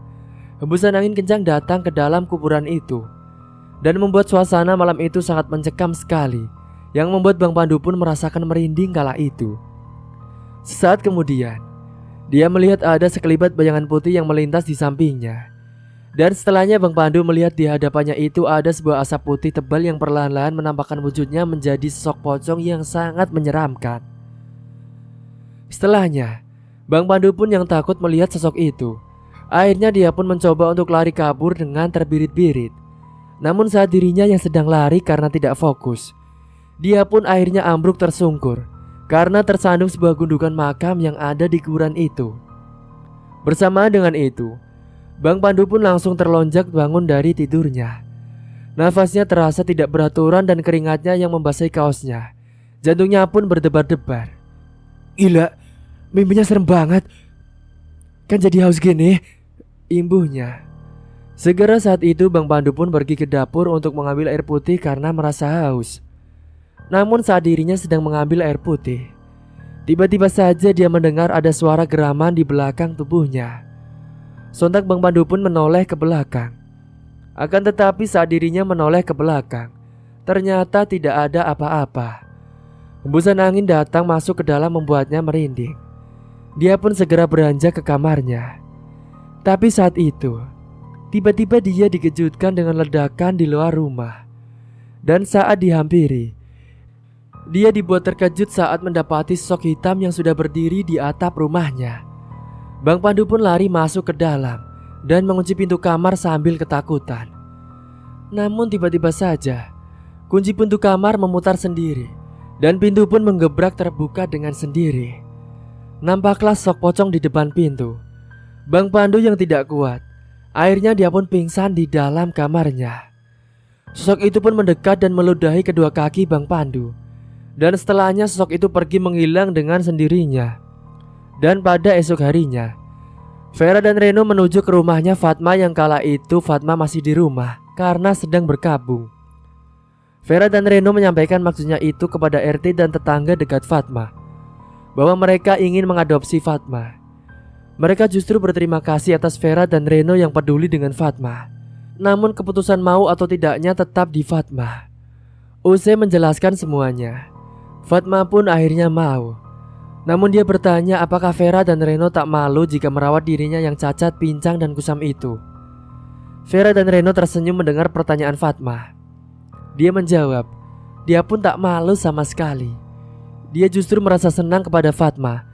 hembusan angin kencang datang ke dalam kuburan itu dan membuat suasana malam itu sangat mencekam sekali, yang membuat Bang Pandu pun merasakan merinding kala itu. Sesaat kemudian, dia melihat ada sekelibat bayangan putih yang melintas di sampingnya. Dan setelahnya Bang Pandu melihat di hadapannya itu ada sebuah asap putih tebal yang perlahan-lahan menampakkan wujudnya menjadi sosok pocong yang sangat menyeramkan. Setelahnya, Bang Pandu pun yang takut melihat sosok itu. Akhirnya dia pun mencoba untuk lari kabur dengan terbirit-birit. Namun saat dirinya yang sedang lari karena tidak fokus, dia pun akhirnya ambruk tersungkur karena tersandung sebuah gundukan makam yang ada di kuburan itu. Bersamaan dengan itu, Bang Pandu pun langsung terlonjak bangun dari tidurnya. Nafasnya terasa tidak beraturan dan keringatnya yang membasahi kaosnya. Jantungnya pun berdebar-debar. Gila, mimpinya serem banget. Kan jadi haus gini, imbuhnya. Segera saat itu Bang Pandu pun pergi ke dapur untuk mengambil air putih karena merasa haus. Namun saat dirinya sedang mengambil air putih, tiba-tiba saja dia mendengar ada suara geraman di belakang tubuhnya. Sontak Bang Pandu pun menoleh ke belakang. Akan tetapi saat dirinya menoleh ke belakang, ternyata tidak ada apa-apa. Hembusan angin datang masuk ke dalam membuatnya merinding. Dia pun segera beranjak ke kamarnya. Tapi saat itu, tiba-tiba dia dikejutkan dengan ledakan di luar rumah. Dan saat dihampiri, dia dibuat terkejut saat mendapati sosok hitam yang sudah berdiri di atap rumahnya. Bang Pandu pun lari masuk ke dalam dan mengunci pintu kamar sambil ketakutan. Namun tiba-tiba saja, kunci pintu kamar memutar sendiri dan pintu pun menggebrak terbuka dengan sendiri. Nampaklah sosok pocong di depan pintu. Bang Pandu yang tidak kuat, akhirnya dia pun pingsan di dalam kamarnya. Sosok itu pun mendekat dan meludahi kedua kaki Bang Pandu. Dan setelahnya sosok itu pergi menghilang dengan sendirinya. Dan pada esok harinya, Vera dan Reno menuju ke rumahnya Fatma yang kala itu Fatma masih di rumah karena sedang berkabung. Vera dan Reno menyampaikan maksudnya itu kepada RT dan tetangga dekat Fatma, bahwa mereka ingin mengadopsi Fatma. Mereka justru berterima kasih atas Vera dan Reno yang peduli dengan Fatma. Namun keputusan mau atau tidaknya tetap di Fatma. Usai menjelaskan semuanya, Fatma pun akhirnya mau. Namun dia bertanya apakah Vera dan Reno tak malu jika merawat dirinya yang cacat, pincang dan kusam itu. Vera dan Reno tersenyum mendengar pertanyaan Fatma. Dia menjawab, dia pun tak malu sama sekali. Dia justru merasa senang kepada Fatma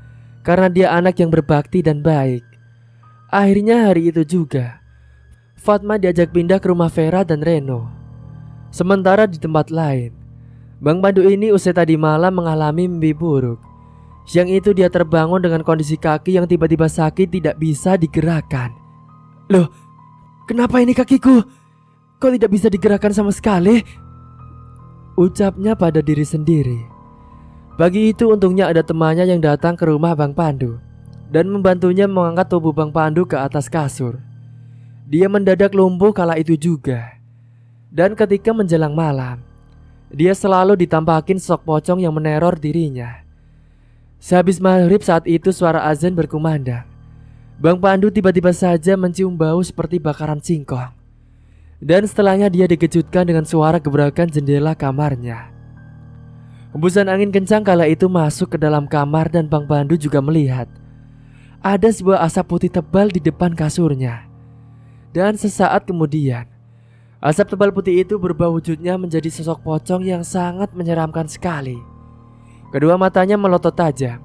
karena dia anak yang berbakti dan baik. Akhirnya hari itu juga Fatma diajak pindah ke rumah Vera dan Reno. Sementara di tempat lain, Bang Pandu ini usai tadi malam mengalami mimpi buruk. Siang itu dia terbangun dengan kondisi kaki yang tiba-tiba sakit, tidak bisa digerakkan. Loh, kenapa ini kakiku? Kok tidak bisa digerakkan sama sekali? Ucapnya pada diri sendiri. Pagi itu untungnya ada temannya yang datang ke rumah Bang Pandu dan membantunya mengangkat tubuh Bang Pandu ke atas kasur. Dia mendadak lumpuh kala itu juga. Dan ketika menjelang malam, dia selalu ditampakin sosok pocong yang meneror dirinya. Sehabis maghrib saat itu suara azan berkumandang. Bang Pandu tiba-tiba saja mencium bau seperti bakaran singkong. Dan setelahnya dia dikejutkan dengan suara gebrakan jendela kamarnya. Hembusan angin kencang kala itu masuk ke dalam kamar dan Bang Pandu juga melihat ada sebuah asap putih tebal di depan kasurnya. Dan sesaat kemudian, asap tebal putih itu berubah wujudnya menjadi sosok pocong yang sangat menyeramkan sekali. Kedua matanya melotot tajam,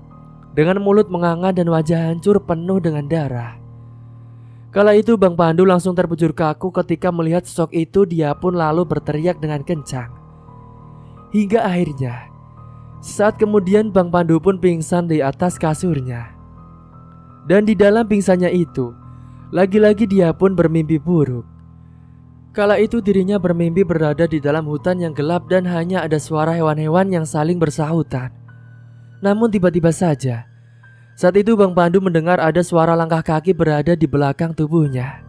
dengan mulut menganga dan wajah hancur penuh dengan darah. Kala itu Bang Pandu langsung terbujur kaku ketika melihat sosok itu. Dia pun lalu berteriak dengan kencang. Hingga akhirnya, saat kemudian Bang Pandu pun pingsan di atas kasurnya. Dan di dalam pingsannya itu, lagi-lagi dia pun bermimpi buruk. Kala itu dirinya bermimpi berada di dalam hutan yang gelap dan hanya ada suara hewan-hewan yang saling bersahutan. Namun tiba-tiba saja, saat itu Bang Pandu mendengar ada suara langkah kaki berada di belakang tubuhnya.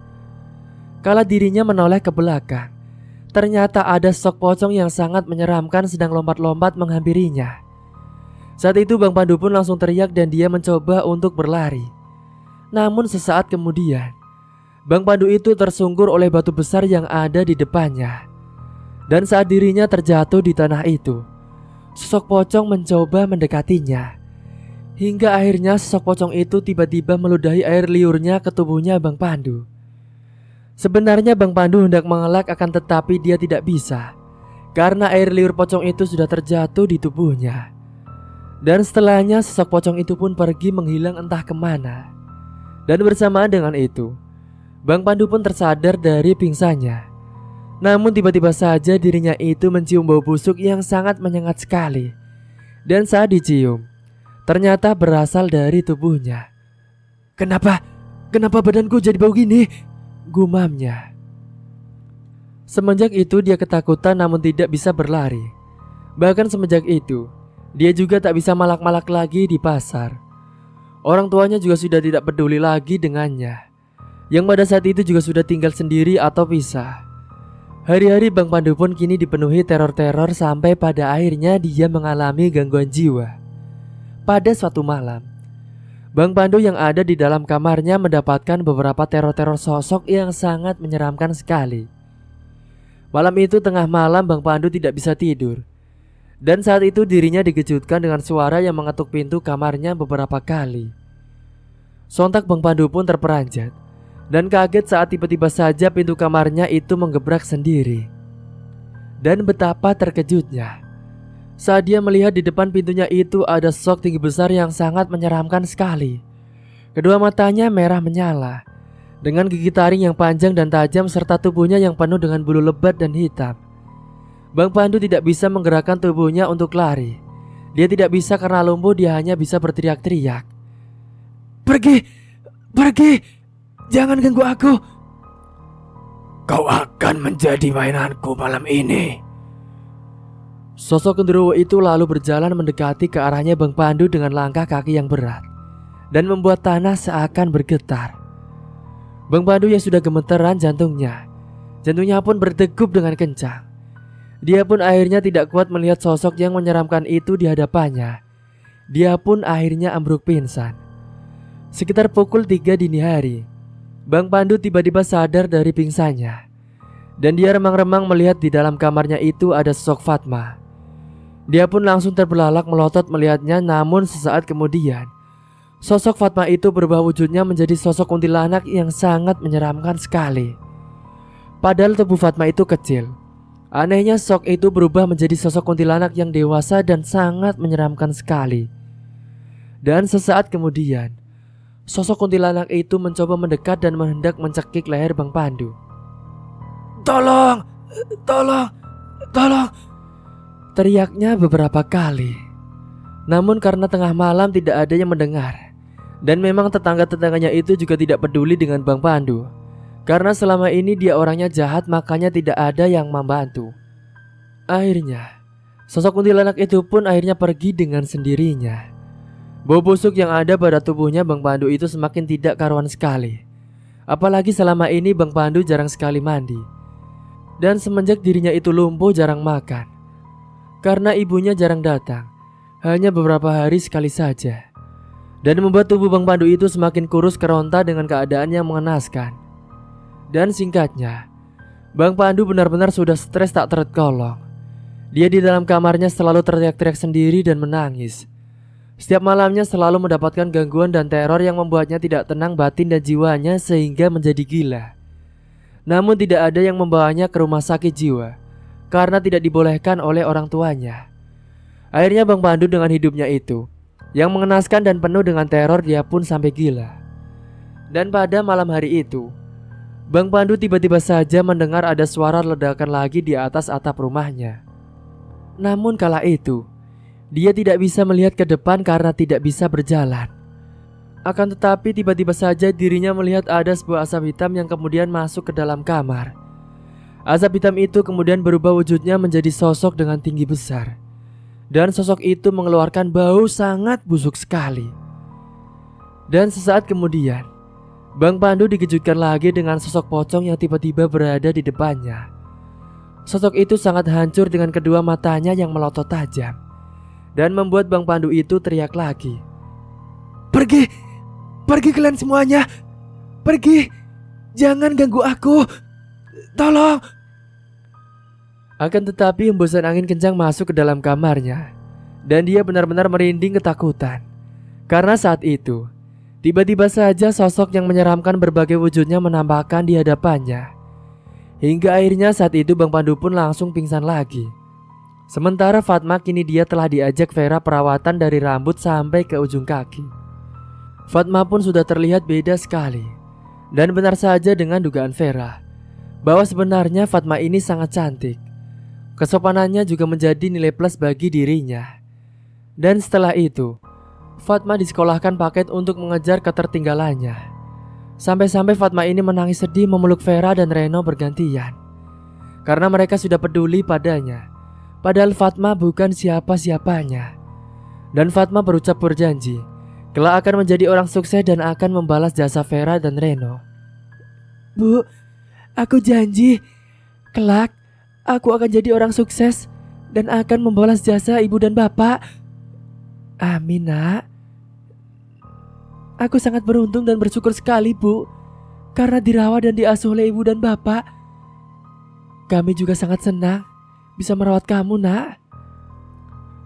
Kala dirinya menoleh ke belakang, ternyata ada sosok pocong yang sangat menyeramkan sedang lompat-lompat menghampirinya. Saat itu Bang Pandu pun langsung teriak dan dia mencoba untuk berlari. Namun sesaat kemudian, Bang Pandu itu tersungkur oleh batu besar yang ada di depannya. Dan saat dirinya terjatuh di tanah itu, sosok pocong mencoba mendekatinya. Hingga akhirnya sosok pocong itu tiba-tiba meludahi air liurnya ke tubuhnya Bang Pandu. Sebenarnya Bang Pandu hendak mengelak akan tetapi dia tidak bisa, karena air liur pocong itu sudah terjatuh di tubuhnya. Dan setelahnya sosok pocong itu pun pergi menghilang entah kemana. Dan bersamaan dengan itu, Bang Pandu pun tersadar dari pingsannya. Namun tiba-tiba saja dirinya itu mencium bau busuk yang sangat menyengat sekali. Dan saat dicium, ternyata berasal dari tubuhnya. Kenapa badanku jadi bau gini? Gumamnya. Semenjak itu dia ketakutan namun tidak bisa berlari. Bahkan semenjak itu, dia juga tak bisa malak-malak lagi di pasar. Orang tuanya juga sudah tidak peduli lagi dengannya, yang pada saat itu juga sudah tinggal sendiri atau pisah. Hari-hari Bang Pandu pun kini dipenuhi teror-teror sampai pada akhirnya dia mengalami gangguan jiwa. Pada suatu malam, Bang Pandu yang ada di dalam kamarnya mendapatkan beberapa teror-teror sosok yang sangat menyeramkan sekali. Malam itu tengah malam Bang Pandu tidak bisa tidur. Dan saat itu dirinya dikejutkan dengan suara yang mengetuk pintu kamarnya beberapa kali. Sontak Bang Pandu pun terperanjat dan kaget saat tiba-tiba saja pintu kamarnya itu menggebrak sendiri. Dan betapa terkejutnya saat dia melihat di depan pintunya itu ada sosok tinggi besar yang sangat menyeramkan sekali. Kedua matanya merah menyala, dengan gigi taring yang panjang dan tajam serta tubuhnya yang penuh dengan bulu lebat dan hitam. Bang Pandu tidak bisa menggerakkan tubuhnya untuk lari. Dia tidak bisa karena lumpuh, dia hanya bisa berteriak-teriak. Pergi! Pergi! Jangan ganggu aku. Kau akan menjadi mainanku malam ini. Sosok genderuwo itu lalu berjalan mendekati ke arahnya Bang Pandu dengan langkah kaki yang berat dan membuat tanah seakan bergetar. Bang Pandu yang sudah gemeteran jantungnya pun berdegup dengan kencang. Dia pun akhirnya tidak kuat melihat sosok yang menyeramkan itu di hadapannya. Dia pun akhirnya ambruk pingsan. Sekitar pukul 3 dini hari, Bang Pandu tiba-tiba sadar dari pingsannya. Dan dia remang-remang melihat di dalam kamarnya itu ada sosok Fatma. Dia pun langsung terbelalak melotot melihatnya, namun sesaat kemudian sosok Fatma itu berubah wujudnya menjadi sosok kuntilanak yang sangat menyeramkan sekali. Padahal tubuh Fatma itu kecil. Anehnya sosok itu berubah menjadi sosok kuntilanak yang dewasa dan sangat menyeramkan sekali. Dan sesaat kemudian sosok kuntilanak itu mencoba mendekat dan hendak mencekik leher Bang Pandu. Tolong, tolong, tolong, teriaknya beberapa kali. Namun karena tengah malam tidak ada yang mendengar. Dan memang tetangga-tetangganya itu juga tidak peduli dengan Bang Pandu. Karena selama ini dia orangnya jahat, makanya tidak ada yang membantu. Akhirnya sosok kuntilanak itu pun akhirnya pergi dengan sendirinya. Bau busuk yang ada pada tubuhnya Bang Pandu itu semakin tidak karuan sekali. Apalagi selama ini Bang Pandu jarang sekali mandi. Dan semenjak dirinya itu lumpuh jarang makan. Karena ibunya jarang datang, hanya beberapa hari sekali saja. Dan membuat tubuh Bang Pandu itu semakin kurus keronta dengan keadaan yang mengenaskan. Dan singkatnya, Bang Pandu benar-benar sudah stres tak tertolong. Dia di dalam kamarnya selalu teriak-teriak sendiri dan menangis. Setiap malamnya selalu mendapatkan gangguan dan teror yang membuatnya tidak tenang batin dan jiwanya sehingga menjadi gila. Namun tidak ada yang membawanya ke rumah sakit jiwa karena tidak dibolehkan oleh orang tuanya. Akhirnya Bang Pandu dengan hidupnya itu yang mengenaskan dan penuh dengan teror, dia pun sampai gila. Dan pada malam hari itu, Bang Pandu tiba-tiba saja mendengar ada suara ledakan lagi di atas atap rumahnya. Namun kala itu, dia tidak bisa melihat ke depan karena tidak bisa berjalan. Akan tetapi tiba-tiba saja dirinya melihat ada sebuah asap hitam yang kemudian masuk ke dalam kamar. Asap hitam itu kemudian berubah wujudnya menjadi sosok dengan tinggi besar. Dan sosok itu mengeluarkan bau sangat busuk sekali. Dan sesaat kemudian, Bang Pandu dikejutkan lagi dengan sosok pocong yang tiba-tiba berada di depannya. Sosok itu sangat hancur dengan kedua matanya yang melotot tajam. Dan membuat Bang Pandu itu teriak lagi. Pergi! Pergi kalian semuanya. Pergi. Jangan ganggu aku. Tolong. Akan tetapi hembusan angin kencang masuk ke dalam kamarnya. Dan dia benar-benar merinding ketakutan. Karena saat itu, tiba-tiba saja sosok yang menyeramkan berbagai wujudnya menampakkan di hadapannya. Hingga akhirnya saat itu Bang Pandu pun langsung pingsan lagi. Sementara Fatma kini dia telah diajak Vera perawatan dari rambut sampai ke ujung kaki. Fatma pun sudah terlihat beda sekali. Dan benar saja dengan dugaan Vera bahwa sebenarnya Fatma ini sangat cantik. Kesopanannya juga menjadi nilai plus bagi dirinya. Dan setelah itu, Fatma disekolahkan paket untuk mengejar ketertinggalannya. Sampai-sampai Fatma ini menangis sedih memeluk Vera dan Reno bergantian. Karena mereka sudah peduli padanya. Padahal Fatma bukan siapa-siapanya. Dan Fatma berucap berjanji kelak akan menjadi orang sukses dan akan membalas jasa Vera dan Reno. Bu, aku janji kelak aku akan jadi orang sukses dan akan membalas jasa ibu dan bapak. Amin, nak. Aku sangat beruntung dan bersyukur sekali, Bu, karena dirawat dan diasuh oleh ibu dan bapak. Kami juga sangat senang bisa merawat kamu, nak.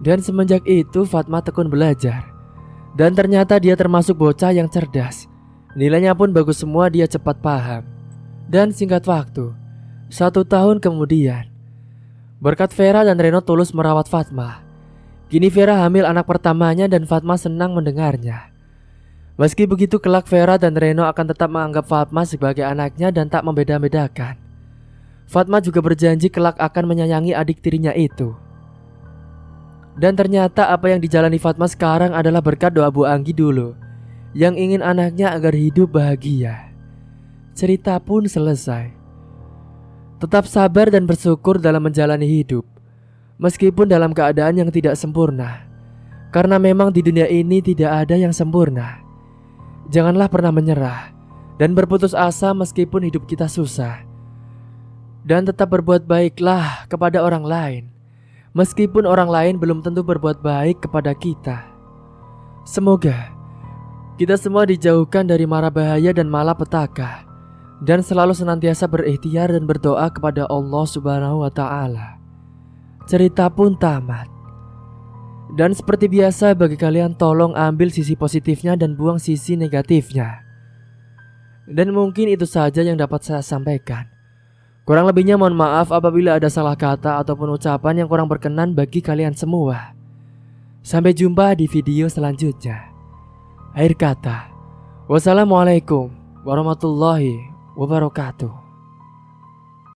Dan semenjak itu Fatma tekun belajar. Dan ternyata dia termasuk bocah yang cerdas. Nilainya pun bagus semua, dia cepat paham. Dan singkat waktu, 1 tahun kemudian, berkat Vera dan Reno tulus merawat Fatma, kini Vera hamil anak pertamanya dan Fatma senang mendengarnya. Meski begitu kelak Vera dan Reno akan tetap menganggap Fatma sebagai anaknya dan tak membeda-bedakan. Fatma juga berjanji kelak akan menyayangi adik tirinya itu. Dan ternyata apa yang dijalani Fatma sekarang adalah berkat doa Bu Anggi dulu, yang ingin anaknya agar hidup bahagia. cerita pun selesai. Tetap sabar dan bersyukur dalam menjalani hidup, meskipun dalam keadaan yang tidak sempurna. Karena memang di dunia ini tidak ada yang sempurna. Janganlah pernah menyerah dan berputus asa meskipun hidup kita susah. Dan tetap berbuat baiklah kepada orang lain, meskipun orang lain belum tentu berbuat baik kepada kita. Semoga kita semua dijauhkan dari mara bahaya dan malapetaka, dan selalu senantiasa berikhtiar dan berdoa kepada Allah Subhanahu wa Ta'ala. Cerita pun tamat. Dan seperti biasa bagi kalian, tolong ambil sisi positifnya dan buang sisi negatifnya. Dan mungkin itu saja yang dapat saya sampaikan. Kurang lebihnya mohon maaf apabila ada salah kata ataupun ucapan yang kurang berkenan bagi kalian semua. Sampai jumpa di video selanjutnya. Akhir kata, wassalamualaikum warahmatullahi wabarakatuh.